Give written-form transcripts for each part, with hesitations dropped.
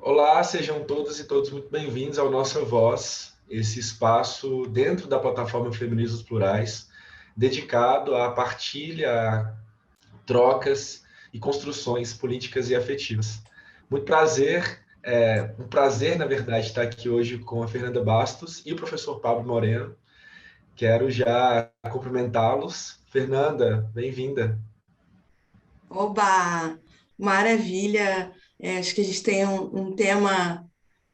Olá, sejam todas e todos muito bem-vindos ao Nossa Voz, esse espaço dentro da plataforma Feminismos Plurais, dedicado à partilha, a trocas e construções políticas e afetivas. Muito prazer, um prazer, na verdade, estar aqui hoje com a Fernanda Bastos e o professor Pablo Moreno. Quero já cumprimentá-los. Fernanda, bem-vinda. Oba, maravilha! Acho que a gente tem um tema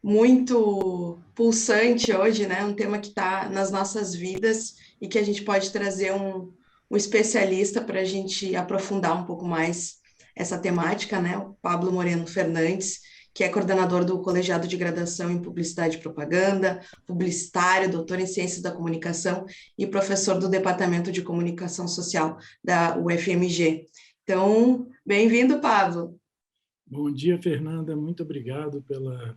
muito pulsante hoje, né? Um tema que está nas nossas vidas e que a gente pode trazer um especialista para a gente aprofundar um pouco mais essa temática, né? O Pablo Moreno Fernandes, que é coordenador do Colegiado de Graduação em Publicidade e Propaganda, publicitário, doutor em Ciências da Comunicação e professor do Departamento de Comunicação Social da UFMG. Então, bem-vindo, Pablo. Bom dia, Fernanda. Muito obrigado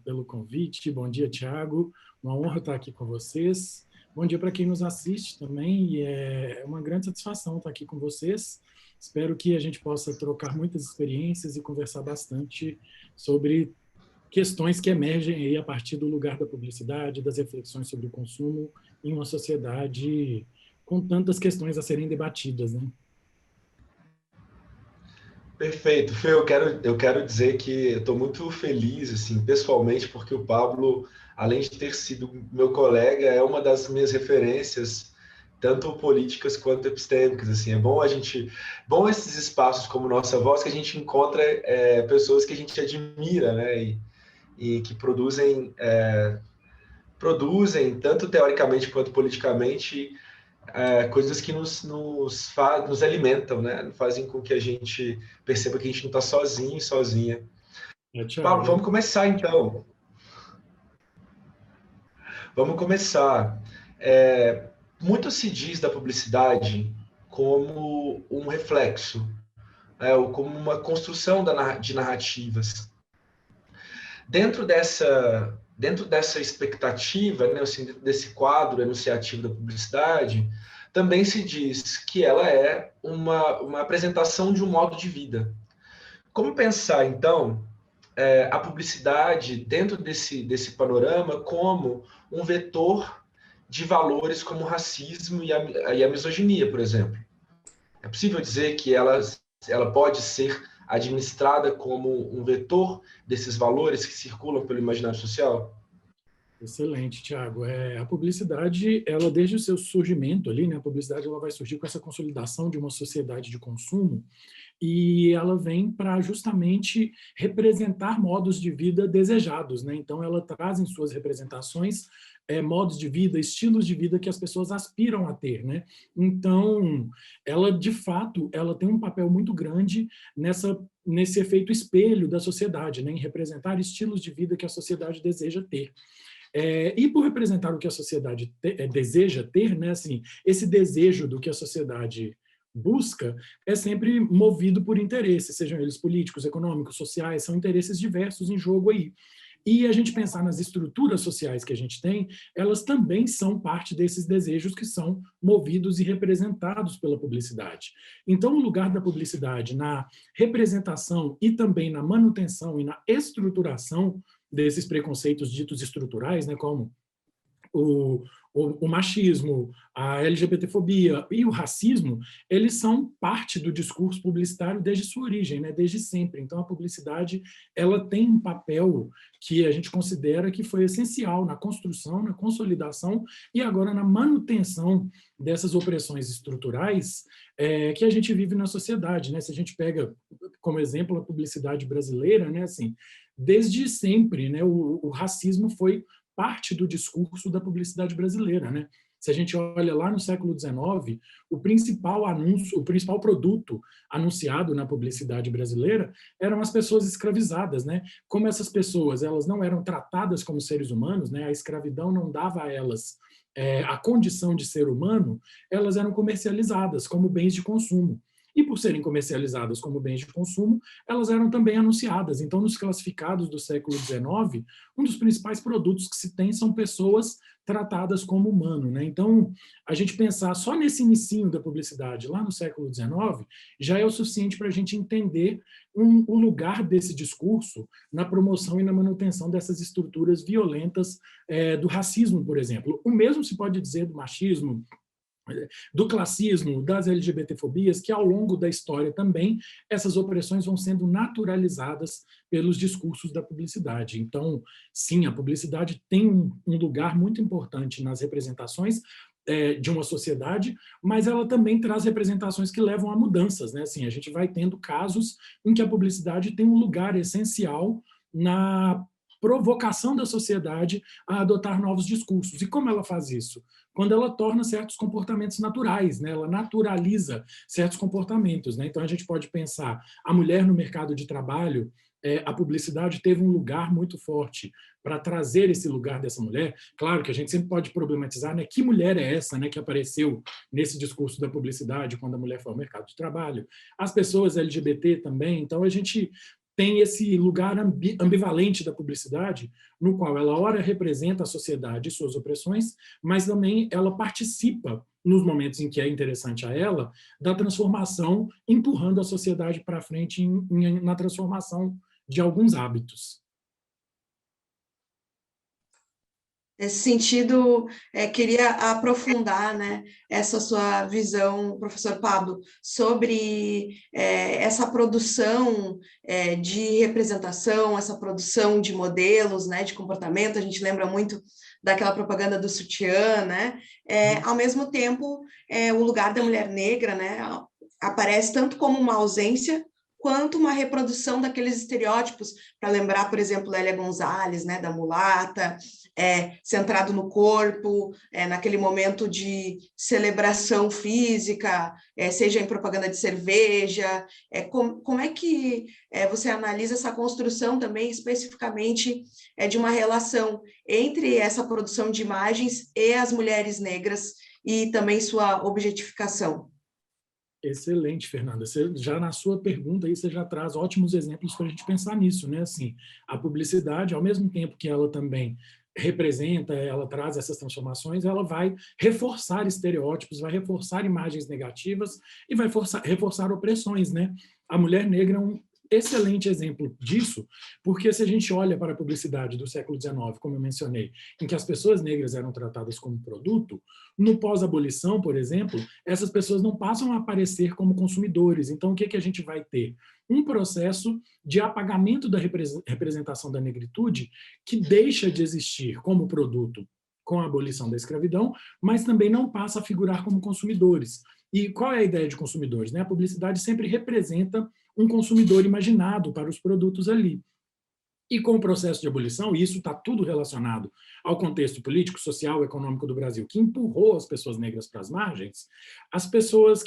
pelo convite. Bom dia, Tiago. Uma honra estar aqui com vocês. Bom dia para quem nos assiste também. E é uma grande satisfação estar aqui com vocês. Espero que a gente possa trocar muitas experiências e conversar bastante sobre questões que emergem aí a partir do lugar da publicidade, das reflexões sobre o consumo em uma sociedade com tantas questões a serem debatidas, né? Perfeito, Fê, eu quero dizer que estou muito feliz, assim, pessoalmente, porque o Pablo, além de ter sido meu colega, é uma das minhas referências, tanto políticas quanto epistêmicas, assim, bom esses espaços como Nossa Voz, que a gente encontra pessoas que a gente admira, né, e que produzem, tanto teoricamente quanto politicamente, coisas que nos alimentam, né? Fazem com que a gente perceba que a gente não está sozinho e sozinha. Pablo, Tiago. vamos começar então. Vamos começar. Muito se diz da publicidade como um reflexo, ou como uma construção de narrativas. Dentro dessa expectativa, né, assim, desse quadro enunciativo da publicidade, também se diz que ela é uma apresentação de um modo de vida. Como pensar, então, a publicidade dentro desse panorama como um vetor de valores como o racismo e a misoginia, por exemplo? É possível dizer que ela pode ser administrada como um vetor desses valores que circulam pelo imaginário social? Excelente, Tiago. A publicidade, ela desde o seu surgimento ali, né, a publicidade ela vai surgir com essa consolidação de uma sociedade de consumo e ela vem para justamente representar modos de vida desejados, né? Então ela traz em suas representações modos de vida, estilos de vida que as pessoas aspiram a ter, né? Então ela de fato ela tem um papel muito grande nesse efeito espelho da sociedade, né? Em representar estilos de vida que a sociedade deseja ter. E por representar o que a sociedade deseja ter, né, assim, esse desejo do que a sociedade busca é sempre movido por interesses, sejam eles políticos, econômicos, sociais, são interesses diversos em jogo aí. E a gente pensar nas estruturas sociais que a gente tem, elas também são parte desses desejos que são movidos e representados pela publicidade. Então, o lugar da publicidade na representação e também na manutenção e na estruturação desses preconceitos ditos estruturais, né, como o, o machismo, a LGBTfobia e o racismo, eles são parte do discurso publicitário desde sua origem, né, desde sempre. Então, a publicidade ela tem um papel que a gente considera que foi essencial na construção, na consolidação e agora na manutenção dessas opressões estruturais que a gente vive na sociedade, né? Se a gente pega como exemplo a publicidade brasileira, né, assim, desde sempre, né, o racismo foi parte do discurso da publicidade brasileira, né? Se a gente olha lá no século XIX, o principal anúncio, o principal produto anunciado na publicidade brasileira eram as pessoas escravizadas, né? Como essas pessoas, elas não eram tratadas como seres humanos, né? A escravidão não dava a elas a condição de ser humano, elas eram comercializadas como bens de consumo. e por serem comercializadas como bens de consumo, elas eram também anunciadas. Então, nos classificados do século XIX, um dos principais produtos que se tem são pessoas tratadas como humano, né? Então, a gente pensar só nesse inicinho da publicidade, lá no século XIX, já é o suficiente para a gente entender o lugar desse discurso na promoção e na manutenção dessas estruturas violentas do racismo, por exemplo. O mesmo se pode dizer do machismo, do classismo, das LGBTfobias, que ao longo da história também essas opressões vão sendo naturalizadas pelos discursos da publicidade. Então, sim, a publicidade tem um lugar muito importante nas representações de uma sociedade, mas ela também traz representações que levam a mudanças, né? Assim, a gente vai tendo casos em que a publicidade tem um lugar essencial na provocação da sociedade a adotar novos discursos. E como ela faz isso? Quando ela torna certos comportamentos naturais, né? Ela naturaliza certos comportamentos, né? Então, a gente pode pensar a mulher no mercado de trabalho, a publicidade teve um lugar muito forte para trazer esse lugar dessa mulher. Claro que a gente sempre pode problematizar, né? Que mulher é essa, né, que apareceu nesse discurso da publicidade quando a mulher foi ao mercado de trabalho? As pessoas LGBT também. Então, a gente tem esse lugar ambivalente da publicidade, no qual ela, ora, representa a sociedade e suas opressões, mas também ela participa, nos momentos em que é interessante a ela, da transformação, empurrando a sociedade para frente na transformação de alguns hábitos. Nesse sentido, queria aprofundar, né, essa sua visão, professor Pablo, sobre essa produção de representação, essa produção de modelos, né, de comportamento. A gente lembra muito daquela propaganda do sutiã, né? Ao mesmo tempo, o lugar da mulher negra, né, aparece tanto como uma ausência quanto uma reprodução daqueles estereótipos, para lembrar, por exemplo, Lélia Gonzalez, né, da mulata, centrado no corpo, naquele momento de celebração física, seja em propaganda de cerveja. Como é que você analisa essa construção também, especificamente, de uma relação entre essa produção de imagens e as mulheres negras e também sua objetificação? Excelente, Fernanda. Você, já na sua pergunta aí, você já traz ótimos exemplos para a gente pensar nisso, né? Assim, a publicidade, ao mesmo tempo que ela também representa, ela traz essas transformações, ela vai reforçar estereótipos, vai reforçar imagens negativas e vai reforçar opressões, né? A mulher negra é um excelente exemplo disso, porque se a gente olha para a publicidade do século XIX, como eu mencionei, em que as pessoas negras eram tratadas como produto, no pós-abolição, por exemplo, essas pessoas não passam a aparecer como consumidores. Então, o que a gente vai ter? Um processo de apagamento da representação da negritude que deixa de existir como produto com a abolição da escravidão, mas também não passa a figurar como consumidores. E qual é a ideia de consumidores, né? A publicidade sempre representa um consumidor imaginado para os produtos ali. E com o processo de abolição, e isso está tudo relacionado ao contexto político, social, econômico do Brasil, que empurrou as pessoas negras para as margens, as pessoas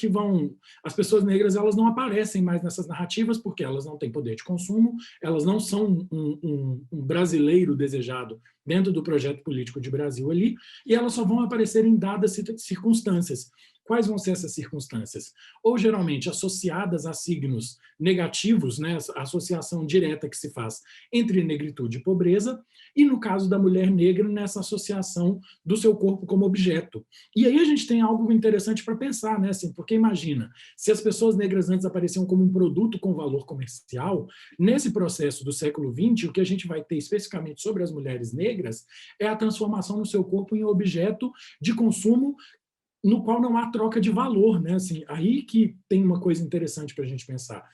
negras, elas não aparecem mais nessas narrativas porque elas não têm poder de consumo, elas não são um brasileiro desejado dentro do projeto político de Brasil ali, e elas só vão aparecer em dadas circunstâncias. Quais vão ser essas circunstâncias? Ou geralmente associadas a signos negativos, né, a associação direta que se faz entre negritude e pobreza, e no caso da mulher negra, nessa associação do seu corpo como objeto. E aí a gente tem algo interessante para pensar, né, assim, porque imagina, se as pessoas negras antes apareciam como um produto com valor comercial, nesse processo do século XX, o que a gente vai ter especificamente sobre as mulheres negras é a transformação no seu corpo em objeto de consumo no qual não há troca de valor, né? Assim, aí que tem uma coisa interessante para a gente pensar.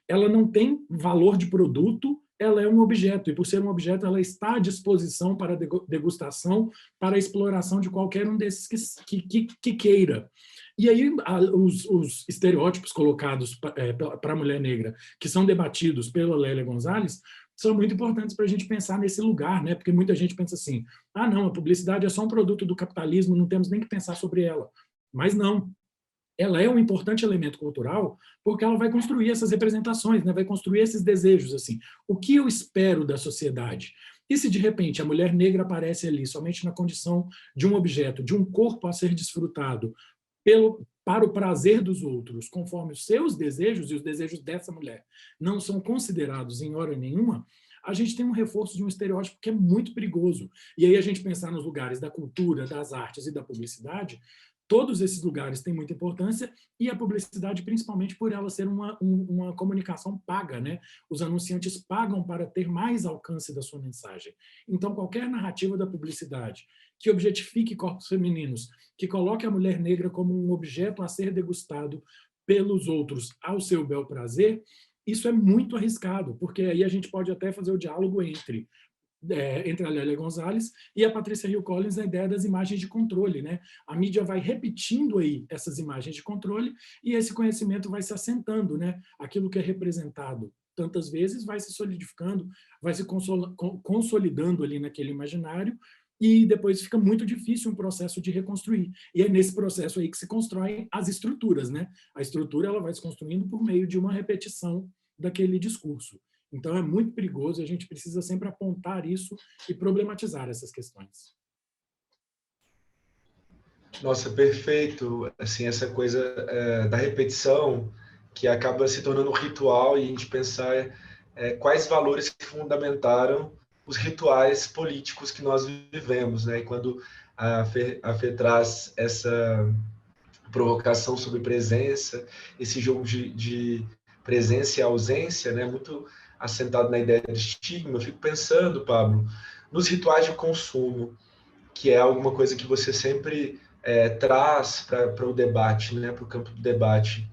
Ela não tem valor de produto, ela é um objeto, e por ser um objeto, ela está à disposição para degustação, para a exploração de qualquer um desses que queira. E aí os estereótipos colocados para a mulher negra, que são debatidos pela Lélia Gonzalez, são muito importantes para a gente pensar nesse lugar, né? Porque muita gente pensa assim, não, a publicidade é só um produto do capitalismo, não temos nem que pensar sobre ela. Mas não, ela é um importante elemento cultural porque ela vai construir essas representações, né? Vai construir esses desejos. Assim. O que eu espero da sociedade? E se, de repente, a mulher negra aparece ali somente na condição de um objeto, de um corpo a ser desfrutado para o prazer dos outros, conforme os seus desejos e os desejos dessa mulher não são considerados em hora nenhuma, a gente tem um reforço de um estereótipo que é muito perigoso. E aí a gente pensar nos lugares da cultura, das artes e da publicidade, todos esses lugares têm muita importância, e a publicidade, principalmente por ela ser uma comunicação paga, né? Os anunciantes pagam para ter mais alcance da sua mensagem. Então, qualquer narrativa da publicidade que objetifique corpos femininos, que coloque a mulher negra como um objeto a ser degustado pelos outros ao seu bel prazer, isso é muito arriscado, porque aí a gente pode até fazer o diálogo entre a Lélia Gonzalez e a Patrícia Hill Collins, a ideia das imagens de controle, né? A mídia vai repetindo aí essas imagens de controle e esse conhecimento vai se assentando, né? Aquilo que é representado tantas vezes vai se solidificando, vai se consolidando ali naquele imaginário, e depois fica muito difícil um processo de reconstruir. E é nesse processo aí que se constroem as estruturas, né? A estrutura ela vai se construindo por meio de uma repetição daquele discurso. Então, é muito perigoso e a gente precisa sempre apontar isso e problematizar essas questões. Nossa, perfeito. Assim, essa coisa da repetição que acaba se tornando um ritual, e a gente pensar quais valores que fundamentaram os rituais políticos que nós vivemos, né? E quando a Fê traz essa provocação sobre presença, esse jogo de presença e ausência, né? Muito assentado na ideia de estigma, eu fico pensando, Pablo, nos rituais de consumo, que é alguma coisa que você sempre traz para o debate, né? Para o campo do debate.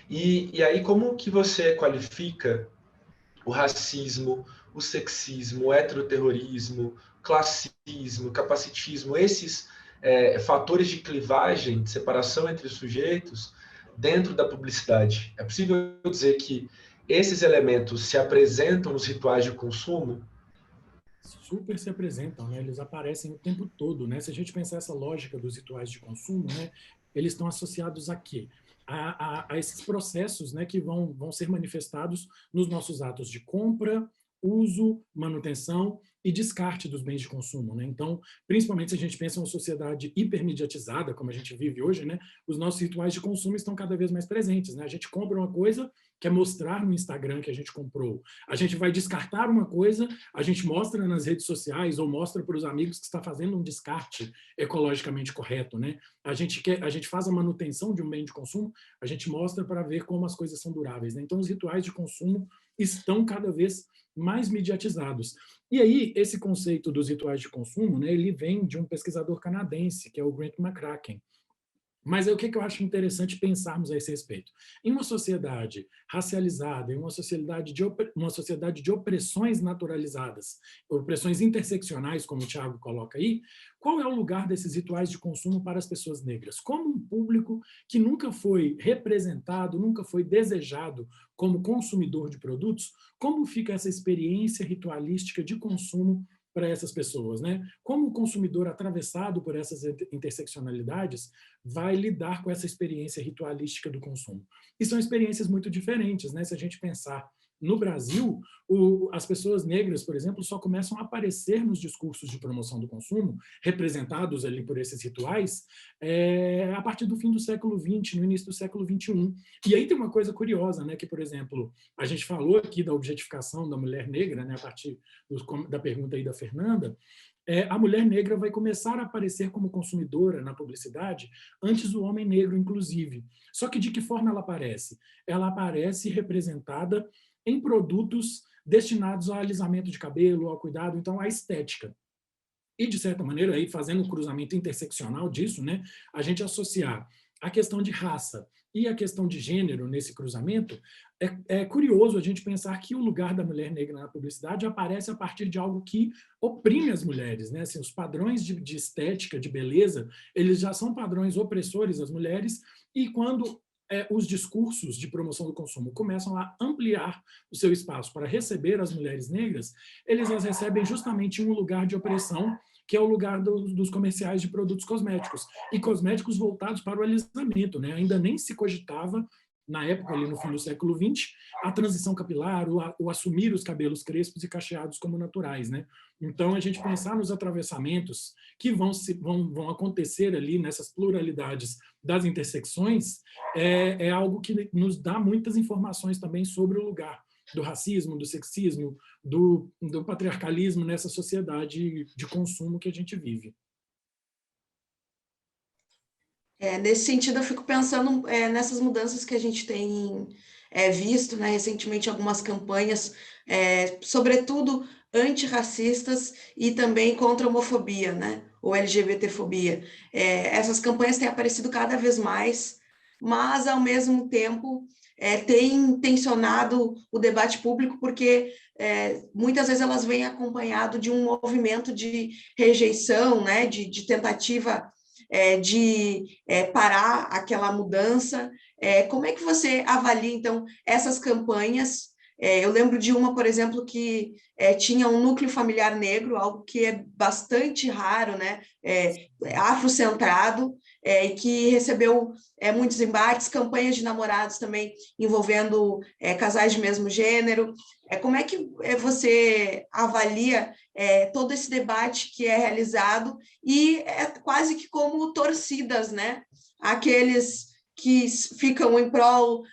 E aí, como que você qualifica o racismo, o sexismo, o heteroterrorismo, classismo, capacitismo, esses fatores de clivagem, de separação entre os sujeitos dentro da publicidade? É possível dizer que esses elementos se apresentam nos rituais de consumo? Super se apresentam, né? Eles aparecem o tempo todo, né? Se a gente pensar essa lógica dos rituais de consumo, né? Eles estão associados a quê? A esses processos, né, que vão ser manifestados nos nossos atos de compra, uso, manutenção e descarte dos bens de consumo, né? Então, principalmente se a gente pensa em uma sociedade hipermediatizada, como a gente vive hoje, né? Os nossos rituais de consumo estão cada vez mais presentes, né? A gente compra uma coisa, quer mostrar no Instagram que a gente comprou. A gente vai descartar uma coisa, a gente mostra nas redes sociais ou mostra para os amigos que está fazendo um descarte ecologicamente correto, né? A gente faz a manutenção de um bem de consumo, a gente mostra para ver como as coisas são duráveis, né? Então, os rituais de consumo estão cada vez mais mediatizados. E aí, esse conceito dos rituais de consumo, né, ele vem de um pesquisador canadense, que é o Grant McCracken. Mas aí, o que eu acho interessante pensarmos a esse respeito? Em uma sociedade racializada, em uma sociedade de opressões naturalizadas, opressões interseccionais, como o Thiago coloca aí, qual é o lugar desses rituais de consumo para as pessoas negras? Como um público que nunca foi representado, nunca foi desejado como consumidor de produtos, como fica essa experiência ritualística de consumo para essas pessoas, né? Como o consumidor atravessado por essas interseccionalidades vai lidar com essa experiência ritualística do consumo? E são experiências muito diferentes, né? Se a gente pensar no Brasil, as pessoas negras, por exemplo, só começam a aparecer nos discursos de promoção do consumo, representados ali por esses rituais, a partir do fim do século XX, no início do século XXI. E aí tem uma coisa curiosa, né? Que, por exemplo, a gente falou aqui da objetificação da mulher negra, né? A partir da pergunta aí da Fernanda, a mulher negra vai começar a aparecer como consumidora na publicidade antes do homem negro, inclusive. Só que de que forma ela aparece? Ela aparece representada em produtos destinados ao alisamento de cabelo, ao cuidado, então à estética. E, de certa maneira, aí, fazendo um cruzamento interseccional disso, né, a gente associar a questão de raça e a questão de gênero nesse cruzamento, é curioso a gente pensar que o lugar da mulher negra na publicidade aparece a partir de algo que oprime as mulheres, né? Assim, os padrões de estética, de beleza, eles já são padrões opressores às mulheres, e quando os discursos de promoção do consumo começam a ampliar o seu espaço para receber as mulheres negras, eles as recebem justamente em um lugar de opressão, que é o lugar dos comerciais de produtos cosméticos, e cosméticos voltados para o alisamento, né? Ainda nem se cogitava na época, ali no fim do século XX, a transição capilar, o assumir os cabelos crespos e cacheados como naturais, né? Então, a gente pensar nos atravessamentos que vão acontecer ali nessas pluralidades das intersecções é algo que nos dá muitas informações também sobre o lugar do racismo, do sexismo, do patriarcalismo nessa sociedade de consumo que a gente vive. Nesse sentido, eu fico pensando nessas mudanças que a gente tem visto, né, recentemente, algumas campanhas, sobretudo antirracistas e também contra a homofobia, né, ou LGBTfobia. Essas campanhas têm aparecido cada vez mais, mas, ao mesmo tempo, tem tensionado o debate público, porque muitas vezes elas vêm acompanhado de um movimento de rejeição, né, de tentativa de parar aquela mudança. Como é que você avalia, então, essas campanhas? Eu lembro de uma, por exemplo, que tinha um núcleo familiar negro, algo que é bastante raro, né? Afrocentrado, e que recebeu muitos embates, campanhas de namorados também envolvendo casais de mesmo gênero. Como é que você avalia todo esse debate que é realizado e é quase que como torcidas, né? Aqueles que ficam em prol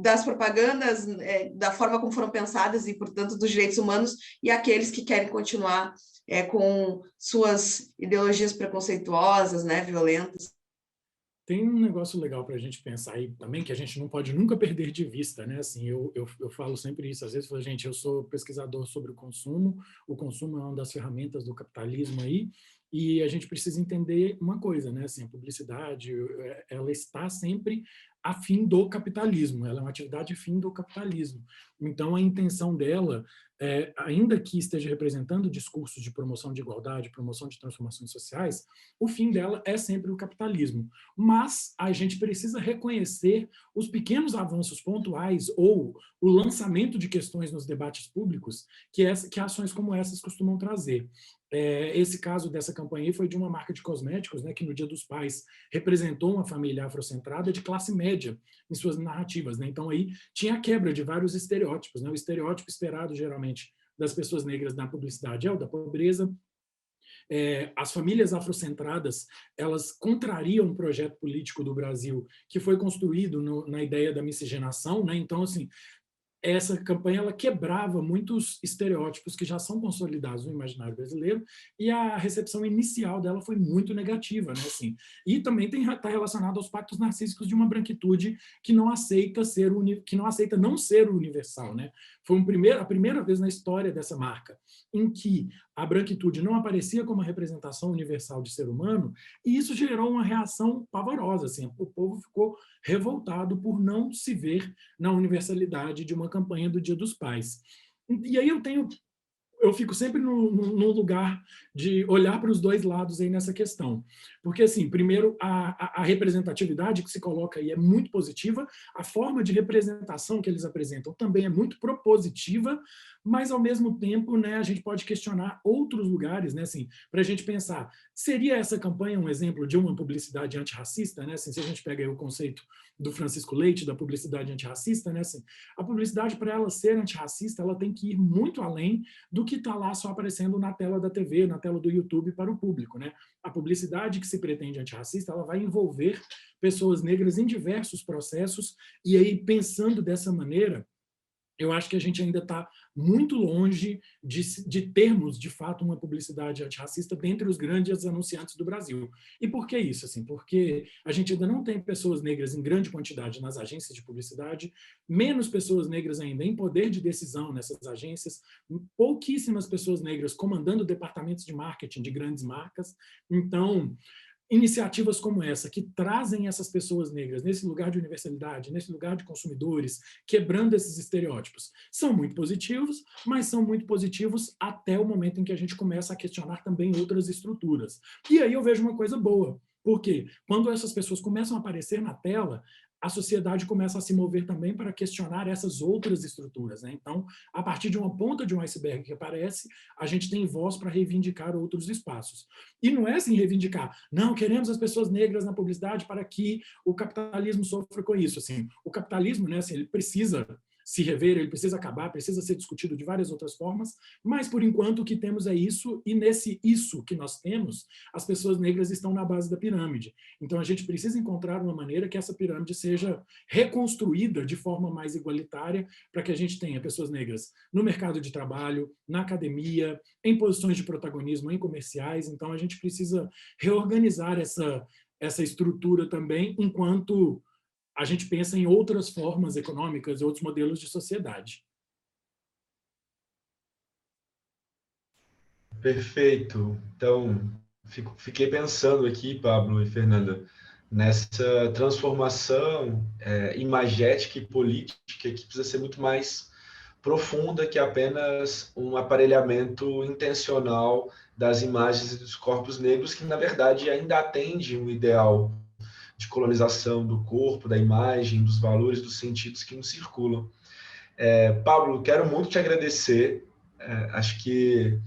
das propagandas, da forma como foram pensadas e, portanto, dos direitos humanos, e aqueles que querem continuar com suas ideologias preconceituosas, né, violentas. Tem um negócio legal para a gente pensar aí também, que a gente não pode nunca perder de vista, né? Assim, eu falo sempre isso, às vezes, falo, gente, eu sou pesquisador sobre o consumo é uma das ferramentas do capitalismo aí, e a gente precisa entender uma coisa, né? Assim, a publicidade, ela está sempre a fim do capitalismo, ela é uma atividade fim do capitalismo. Então, a intenção dela, ainda que esteja representando discursos de promoção de igualdade, promoção de transformações sociais, o fim dela é sempre o capitalismo. Mas a gente precisa reconhecer os pequenos avanços pontuais ou o lançamento de questões nos debates públicos que ações como essas costumam trazer. Esse caso dessa campanha foi de uma marca de cosméticos, né, que no Dia dos Pais representou uma família afrocentrada de classe média em suas narrativas, né? Então aí tinha a quebra de vários estereótipos, né? O estereótipo esperado geralmente das pessoas negras na publicidade é o da pobreza. As famílias afrocentradas, elas contrariam um projeto político do Brasil que foi construído na ideia da miscigenação, né? Então, assim, essa campanha ela quebrava muitos estereótipos que já são consolidados no imaginário brasileiro, e a recepção inicial dela foi muito negativa, né? Assim, e também está relacionado aos pactos narcísicos de uma branquitude que não aceita não ser universal, né? Foi a primeira vez na história dessa marca em que a branquitude não aparecia como uma representação universal de ser humano, e isso gerou uma reação pavorosa, assim, o povo ficou revoltado por não se ver na universalidade de uma campanha do Dia dos Pais. E aí eu fico sempre no lugar de olhar para os dois lados aí nessa questão. Porque, assim, primeiro, a representatividade que se coloca aí é muito positiva, a forma de representação que eles apresentam também é muito propositiva, mas, ao mesmo tempo, né, a gente pode questionar outros lugares, né, assim, para a gente pensar, seria essa campanha um exemplo de uma publicidade antirracista? Né? Assim, se a gente pega aí o conceito do Francisco Leite, da publicidade antirracista, né, assim, a publicidade, para ela ser antirracista, ela tem que ir muito além do que está lá só aparecendo na tela da TV, na tela do YouTube para o público, né? A publicidade que se pretende antirracista, ela vai envolver pessoas negras em diversos processos, e aí, pensando dessa maneira, eu acho que a gente ainda está muito longe de termos, de fato, uma publicidade antirracista dentre os grandes anunciantes do Brasil. E por que isso? Assim, porque a gente ainda não tem pessoas negras em grande quantidade nas agências de publicidade, menos pessoas negras ainda em poder de decisão nessas agências, pouquíssimas pessoas negras comandando departamentos de marketing de grandes marcas. Então, iniciativas como essa, que trazem essas pessoas negras nesse lugar de universalidade, nesse lugar de consumidores, quebrando esses estereótipos, são muito positivos, mas são muito positivos até o momento em que a gente começa a questionar também outras estruturas. E aí eu vejo uma coisa boa, porque quando essas pessoas começam a aparecer na tela, a sociedade começa a se mover também para questionar essas outras estruturas, né? Então, a partir de uma ponta de um iceberg que aparece, a gente tem voz para reivindicar outros espaços. E não é assim reivindicar, não, queremos as pessoas negras na publicidade para que o capitalismo sofra com isso. Assim, o capitalismo, né, assim, ele precisa se rever, ele precisa acabar, precisa ser discutido de várias outras formas, mas por enquanto o que temos é isso, e nesse isso que nós temos, as pessoas negras estão na base da pirâmide. Então a gente precisa encontrar uma maneira que essa pirâmide seja reconstruída de forma mais igualitária, para que a gente tenha pessoas negras no mercado de trabalho, na academia, em posições de protagonismo, em comerciais. Então a gente precisa reorganizar essa estrutura também, enquanto a gente pensa em outras formas econômicas, outros modelos de sociedade. Perfeito. Então, fiquei pensando aqui, Pablo e Fernanda, nessa transformação imagética e política que precisa ser muito mais profunda que apenas um aparelhamento intencional das imagens e dos corpos negros, que, na verdade, ainda atende um ideal de colonização do corpo, da imagem, dos valores, dos sentidos que nos circulam. Pablo, quero muito te agradecer. Acho que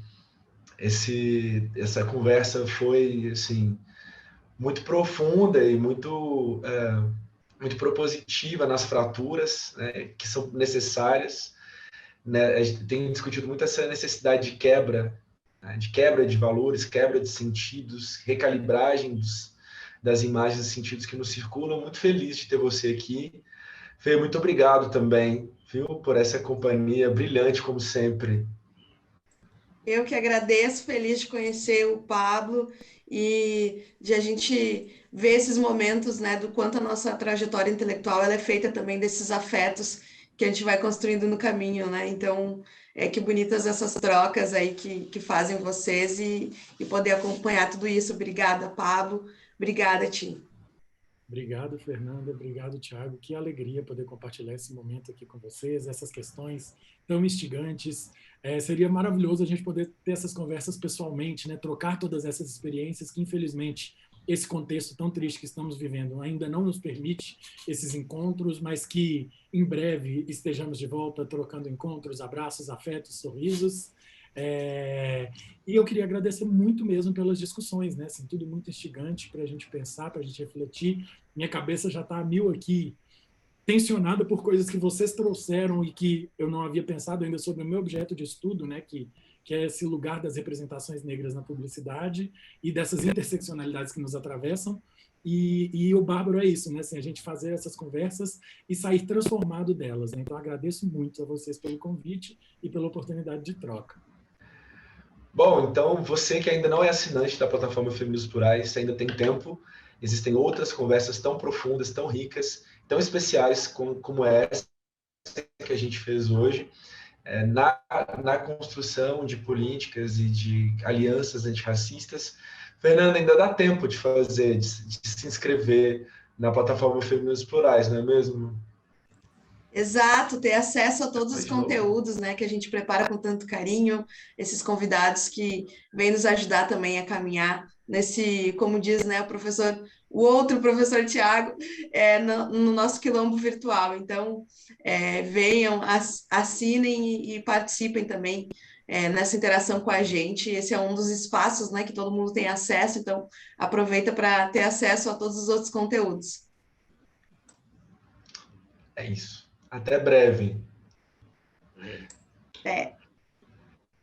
essa conversa foi assim muito profunda e muito propositiva nas fraturas, né, que são necessárias. Né? A gente tem discutido muito essa necessidade de quebra, né, de quebra de valores, quebra de sentidos, recalibragem das imagens e sentidos que nos circulam. Muito feliz de ter você aqui. Fê, muito obrigado também, viu, por essa companhia brilhante, como sempre. Eu que agradeço, feliz de conhecer o Pablo e de a gente ver esses momentos, né, do quanto a nossa trajetória intelectual ela é feita também desses afetos que a gente vai construindo no caminho, né? Então, que bonitas essas trocas aí que fazem vocês e poder acompanhar tudo isso. Obrigada, Pablo. Obrigada, Tim. Obrigado, Fernanda. Obrigado, Thiago. Que alegria poder compartilhar esse momento aqui com vocês, essas questões tão instigantes. Seria maravilhoso a gente poder ter essas conversas pessoalmente, né? Trocar todas essas experiências que, infelizmente, esse contexto tão triste que estamos vivendo ainda não nos permite esses encontros, mas que em breve estejamos de volta trocando encontros, abraços, afetos, sorrisos. E eu queria agradecer muito mesmo pelas discussões, né? Assim, tudo muito instigante para a gente pensar, para a gente refletir. Minha cabeça já está a mil aqui, tensionada por coisas que vocês trouxeram e que eu não havia pensado ainda sobre o meu objeto de estudo, né? Que é esse lugar das representações negras na publicidade e dessas interseccionalidades que nos atravessam. E o bárbaro é isso, né? Assim, a gente fazer essas conversas e sair transformado delas, né? Então, agradeço muito a vocês pelo convite e pela oportunidade de troca. Bom, então você que ainda não é assinante da plataforma Feminismos Plurais, ainda tem tempo. Existem outras conversas tão profundas, tão ricas, tão especiais como essa que a gente fez hoje, na construção de políticas e de alianças antirracistas. Fernanda, ainda dá tempo de fazer, de se inscrever na plataforma Feminismos Plurais, não é mesmo? Exato, ter acesso a todos os conteúdos, né, que a gente prepara com tanto carinho, esses convidados que vêm nos ajudar também a caminhar nesse, como diz, né, o outro professor Tiago, no nosso quilombo virtual. Então, venham, assinem e participem também nessa interação com a gente. Esse é um dos espaços, né, que todo mundo tem acesso, então aproveita para ter acesso a todos os outros conteúdos. É isso. Até breve. É.